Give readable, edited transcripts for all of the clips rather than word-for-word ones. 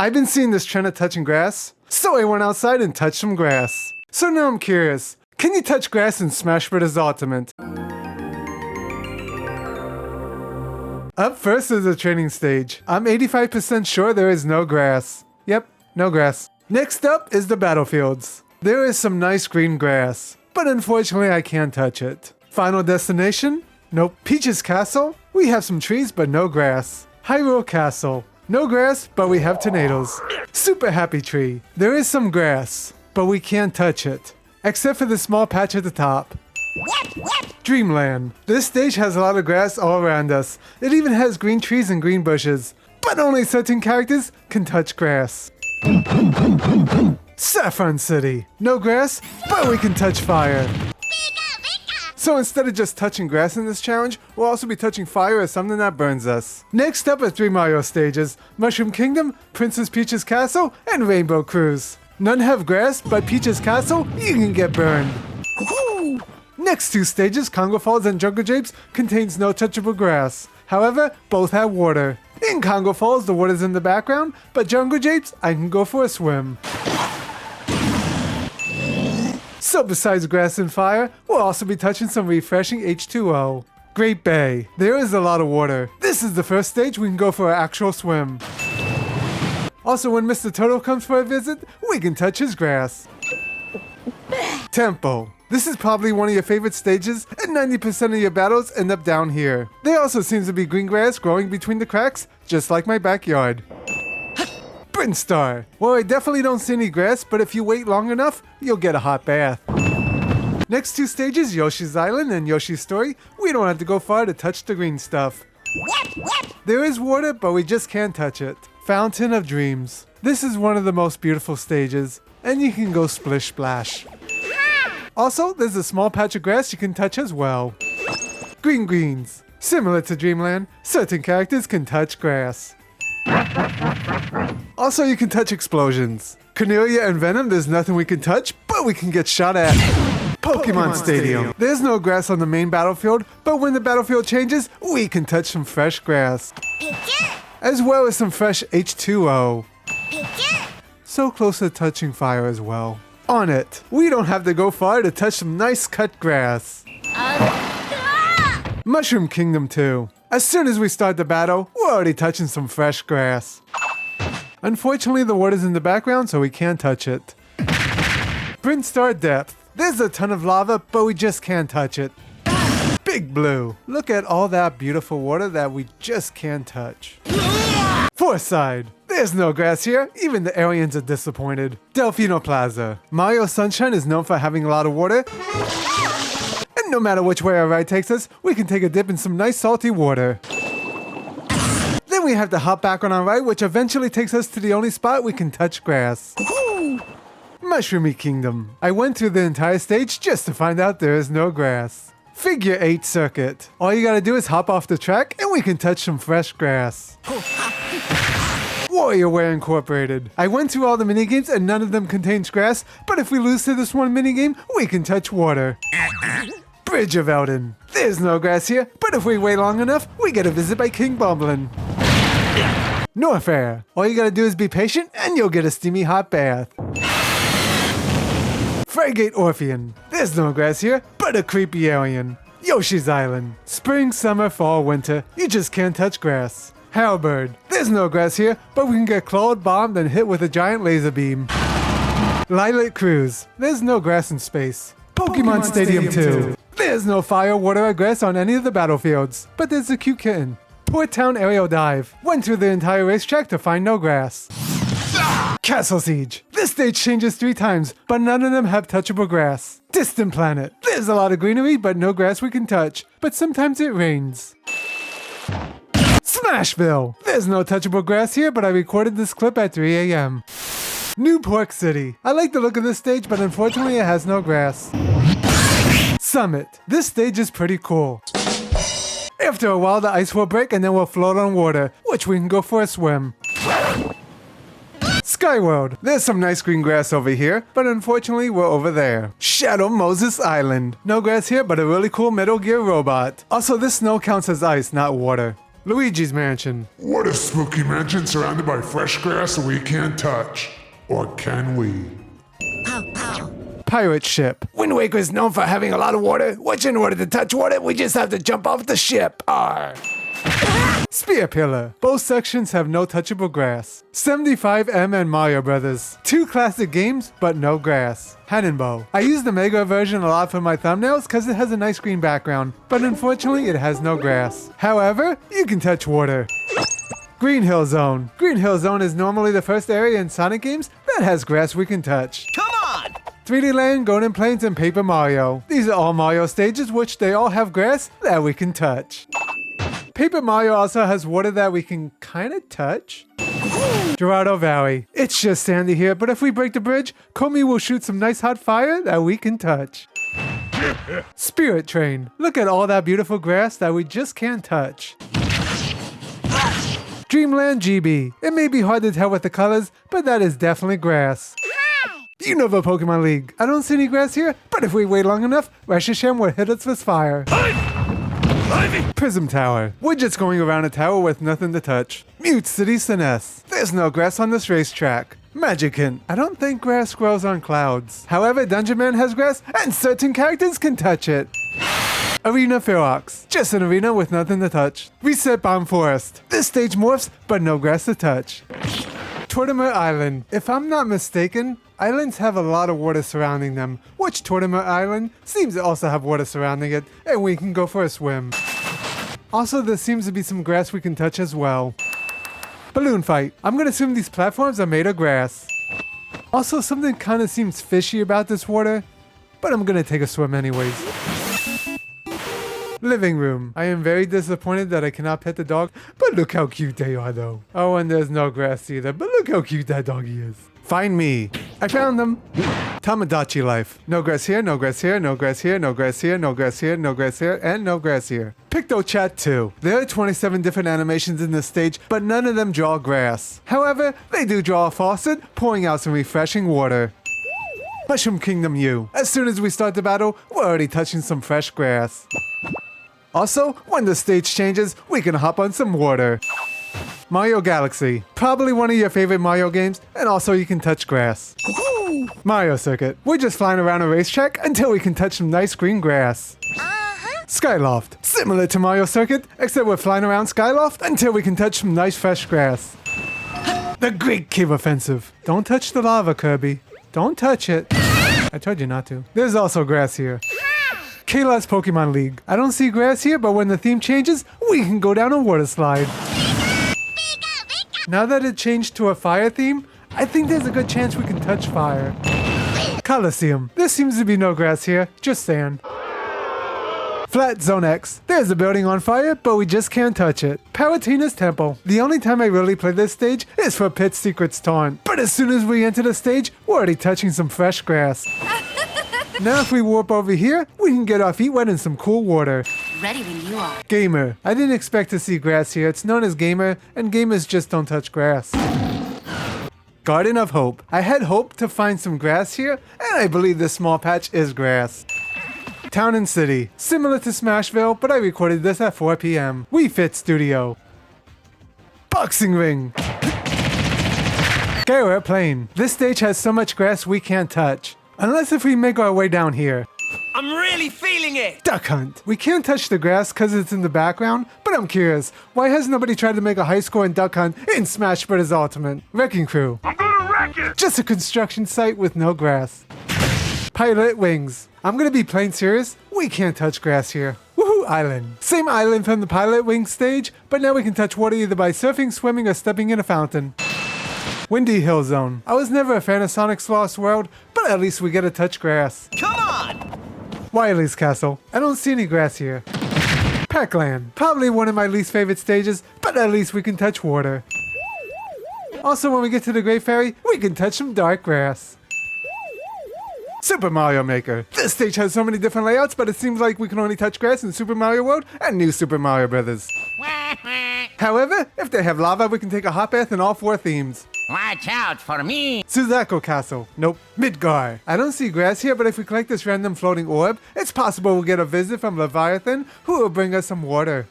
I've been seeing this trend of touching grass, so I went outside and touched some grass. So now I'm curious, can you touch grass in Smash Bros. Ultimate? Up first is the training stage. I'm 85% sure there is no grass. Yep, no grass. Next up is the battlefields. There is some nice green grass, but unfortunately I can't touch it. Final destination? Nope. Peach's Castle? We have some trees but no grass. Hyrule Castle. No grass, but we have tornadoes. Super Happy Tree. There is some grass, but we can't touch it. Except for the small patch at the top. Dreamland. This stage has a lot of grass all around us. It even has green trees and green bushes. But only certain characters can touch grass. Saffron City. No grass, but we can touch fire. So instead of just touching grass in this challenge, we'll also be touching fire as something that burns us. Next up are 3 Mario stages: Mushroom Kingdom, Princess Peach's Castle, and Rainbow Cruise. None have grass, but Peach's Castle, you can get burned. Woo! Next 2 stages, Congo Falls and Jungle Japes, contains no touchable grass. However, both have water. In Congo Falls, the water's in the background, but Jungle Japes, I can go for a swim. So besides grass and fire, we'll also be touching some refreshing H2O. Great Bay. There is a lot of water. This is the first stage we can go for an actual swim. Also, when Mr. Turtle comes for a visit, we can touch his grass. Temple. This is probably one of your favorite stages, and 90% of your battles end up down here. There also seems to be green grass growing between the cracks, just like my backyard. Brinstar. Well, I definitely don't see any grass, but if you wait long enough, you'll get a hot bath. Next 2 stages, Yoshi's Island and Yoshi's Story, we don't have to go far to touch the green stuff. There is water, but we just can't touch it. Fountain of Dreams. This is one of the most beautiful stages, and you can go splish splash. Also, there's a small patch of grass you can touch as well. Green Greens. Similar to Dreamland, certain characters can touch grass. Also, you can touch explosions. Cornelia and Venom, there's nothing we can touch, but we can get shot at. Pokemon Stadium. There's no grass on the main battlefield, but when the battlefield changes, we can touch some fresh grass. As well as some fresh H2O. So close to touching fire as well. On it. We don't have to go far to touch some nice cut grass. Mushroom Kingdom 2. As soon as we start the battle, we're already touching some fresh grass. Unfortunately, the water's in the background, so we can't touch it. Brinstar Depth. There's a ton of lava, but we just can't touch it. Big Blue. Look at all that beautiful water that we just can't touch. Fourside. There's no grass here, even the aliens are disappointed. Delfino Plaza. Mario Sunshine is known for having a lot of water. And no matter which way our ride takes us, we can take a dip in some nice salty water. Then we have to hop back on our ride, which eventually takes us to the only spot we can touch grass. Mushroomy Kingdom. I went through the entire stage just to find out there is no grass. Figure 8 Circuit. All you gotta do is hop off the track and we can touch some fresh grass. WarioWare Incorporated. I went through all the minigames and none of them contains grass, but if we lose to this one minigame, we can touch water. Bridge of Eldin. There's no grass here, but if we wait long enough, we get a visit by King Bomblin. Norfair. All you gotta do is be patient and you'll get a steamy hot bath. Frigate Orpheon. There's no grass here, but a creepy alien. Yoshi's Island. Spring, summer, fall, winter. You just can't touch grass. Halberd. There's no grass here, but we can get clawed, bombed, and hit with a giant laser beam. Lilac Cruise. There's no grass in space. Pokemon Stadium 2. There's no fire, water, or grass on any of the battlefields, but there's a cute kitten. Port Town Aerial Dive. Went through the entire racetrack to find no grass. Castle Siege. This stage changes 3 times, but none of them have touchable grass. Distant Planet. There's a lot of greenery, but no grass we can touch, but sometimes it rains. Smashville. There's no touchable grass here, but I recorded this clip at 3 a.m. New Pork City. I like the look of this stage, but unfortunately it has no grass. Summit. This stage is pretty cool. After a while, the ice will break and then we'll float on water, which we can go for a swim. Skyworld. There's some nice green grass over here, but unfortunately we're over there. Shadow Moses Island. No grass here, but a really cool Metal Gear robot. Also, this snow counts as ice, not water. Luigi's Mansion. What a spooky mansion surrounded by fresh grass that we can't touch. Or can we? Pirate ship. Wind Waker is known for having a lot of water, which in order to touch water, we just have to jump off the ship. Arr. Spear Pillar. Both sections have no touchable grass. 75M and Mario Brothers. Two classic games, but no grass. Hannonbow. I use the Mega version a lot for my thumbnails because it has a nice green background, but unfortunately it has no grass. However, you can touch water. Green Hill Zone. Green Hill Zone is normally the first area in Sonic games that has grass we can touch. Come on! 3D Land, Golden Plains, and Paper Mario. These are all Mario stages which they all have grass that we can touch. Paper Mario also has water that we can kinda touch. Dorado Valley. It's just sandy here, but if we break the bridge, Komi will shoot some nice hot fire that we can touch. Spirit Train. Look at all that beautiful grass that we just can't touch. Dreamland GB. It may be hard to tell with the colors, but that is definitely grass. Unova Pokemon League. I don't see any grass here, but if we wait long enough, Reshiram will hit us with fire. Prism Tower. We're just going around a tower with nothing to touch. Mute City Sinnes. There's no grass on this racetrack. Magicant. I don't think grass grows on clouds. However, Dungeon Man has grass, and certain characters can touch it. Arena Ferox. Just an arena with nothing to touch. Reset Bomb Forest. This stage morphs, but no grass to touch. Tortimer Island. If I'm not mistaken, islands have a lot of water surrounding them, which Tortimer Island seems to also have water surrounding it, and we can go for a swim. Also, there seems to be some grass we can touch as well. Balloon Fight. I'm gonna assume these platforms are made of grass. Also, something kinda seems fishy about this water, but I'm gonna take a swim anyways. Living Room. I am very disappointed that I cannot pet the dog, but look how cute they are though. Oh, and there's no grass either, but look how cute that doggy is. Find me. I found them. Tamagotchi Life. No grass here, no grass here, no grass here, no grass here, no grass here, no grass here, and no grass here. PictoChat 2. There are 27 different animations in this stage, but none of them draw grass. However, they do draw a faucet, pouring out some refreshing water. Mushroom Kingdom U. As soon as we start the battle, we're already touching some fresh grass. Also, when the stage changes, we can hop on some water. Mario Galaxy. Probably one of your favorite Mario games, and also you can touch grass. Mario Circuit. We're just flying around a racetrack until we can touch some nice green grass. Skyloft. Similar to Mario Circuit, except we're flying around Skyloft until we can touch some nice fresh grass. The Great Cave Offensive. Don't touch the lava, Kirby. Don't touch it. I told you not to. There's also grass here. Kayla's Pokemon League. I don't see grass here, but when the theme changes, we can go down a water slide. Now that it changed to a fire theme, I think there's a good chance we can touch fire. Coliseum. There seems to be no grass here, just sand. Flat Zone X. There's a building on fire, but we just can't touch it. Palutena's Temple. The only time I really play this stage is for Pit Secret's Taunt. But as soon as we enter the stage, we're already touching some fresh grass. Now if we warp over here, we can get our feet wet in some cool water. Ready when you are. Gamer. I didn't expect to see grass here. It's known as Gamer, and gamers just don't touch grass. Garden of Hope. I had hoped to find some grass here, and I believe this small patch is grass. Town and City. Similar to Smashville, but I recorded this at 4 p.m. Wii Fit Studio. Boxing Ring. Gyro Plain. This stage has so much grass we can't touch. Unless if we make our way down here. I'm really feeling it! Duck Hunt. We can't touch the grass because it's in the background, but I'm curious, why has nobody tried to make a high score in Duck Hunt in Smash Bros. Ultimate? Wrecking Crew. I'm gonna wreck it! Just a construction site with no grass. Pilot Wings. I'm gonna be plain serious, we can't touch grass here. Woohoo Island. Same island from the Pilot Wings stage, but now we can touch water either by surfing, swimming, or stepping in a fountain. Windy Hill Zone. I was never a fan of Sonic's Lost World, but at least we get to touch grass. Come on! Wily's Castle. I don't see any grass here. Pac-Land. Probably one of my least favorite stages, but at least we can touch water. Also, when we get to the Great Fairy, we can touch some dark grass. Super Mario Maker. This stage has so many different layouts, but it seems like we can only touch grass in Super Mario World and New Super Mario Bros. However, if they have lava, we can take a hot bath in all 4 themes. Watch out for me! Suzaku Castle. Nope. Midgar. I don't see grass here, but if we collect this random floating orb, it's possible we'll get a visit from Leviathan, who will bring us some water.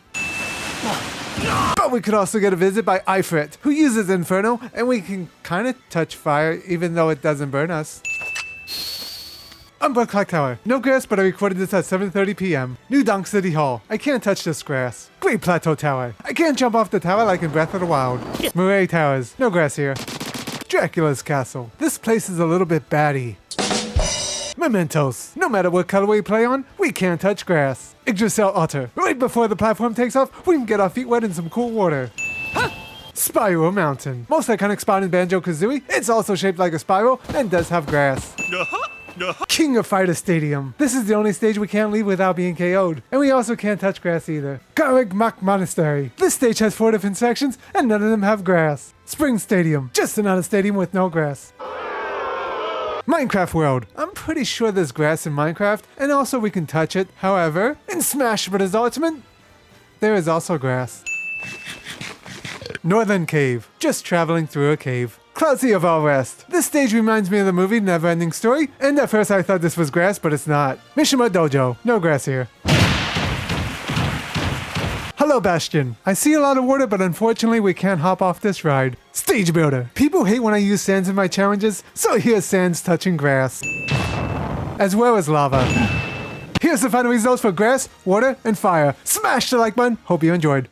But we could also get a visit by Ifrit, who uses Inferno, and we can kind of touch fire even though it doesn't burn us. Umbra Clock Tower. No grass, but I recorded this at 7:30 p.m. New Donk City Hall. I can't touch this grass. Great Plateau Tower. I can't jump off the tower like in Breath of the Wild. Murray Towers. No grass here. Dracula's Castle. This place is a little bit batty. Mementos. No matter what color we play on, we can't touch grass. Yggdrasil Otter. Right before the platform takes off, we can get our feet wet in some cool water. Spiral Mountain. Most iconic spot in Banjo-Kazooie. It's also shaped like a spiral and does have grass. King of Fighter Stadium. This is the only stage we can't leave without being KO'd. And we also can't touch grass either. Garreg Mach Monastery. This stage has 4 different sections, and none of them have grass. Spring Stadium. Just another stadium with no grass. Minecraft World. I'm pretty sure there's grass in Minecraft, and also we can touch it. However, in Smash Bros. Ultimate, there is also grass. Northern Cave. Just traveling through a cave. Cloud Sea of All Rest. This stage reminds me of the movie Neverending Story, and at first I thought this was grass, but it's not. Mishima Dojo. No grass here. Hello, Bastion. I see a lot of water, but unfortunately we can't hop off this ride. Stage Builder. People hate when I use sands in my challenges, so here's sands touching grass. As well as lava. Here's the final results for grass, water, and fire. Smash the like button. Hope you enjoyed.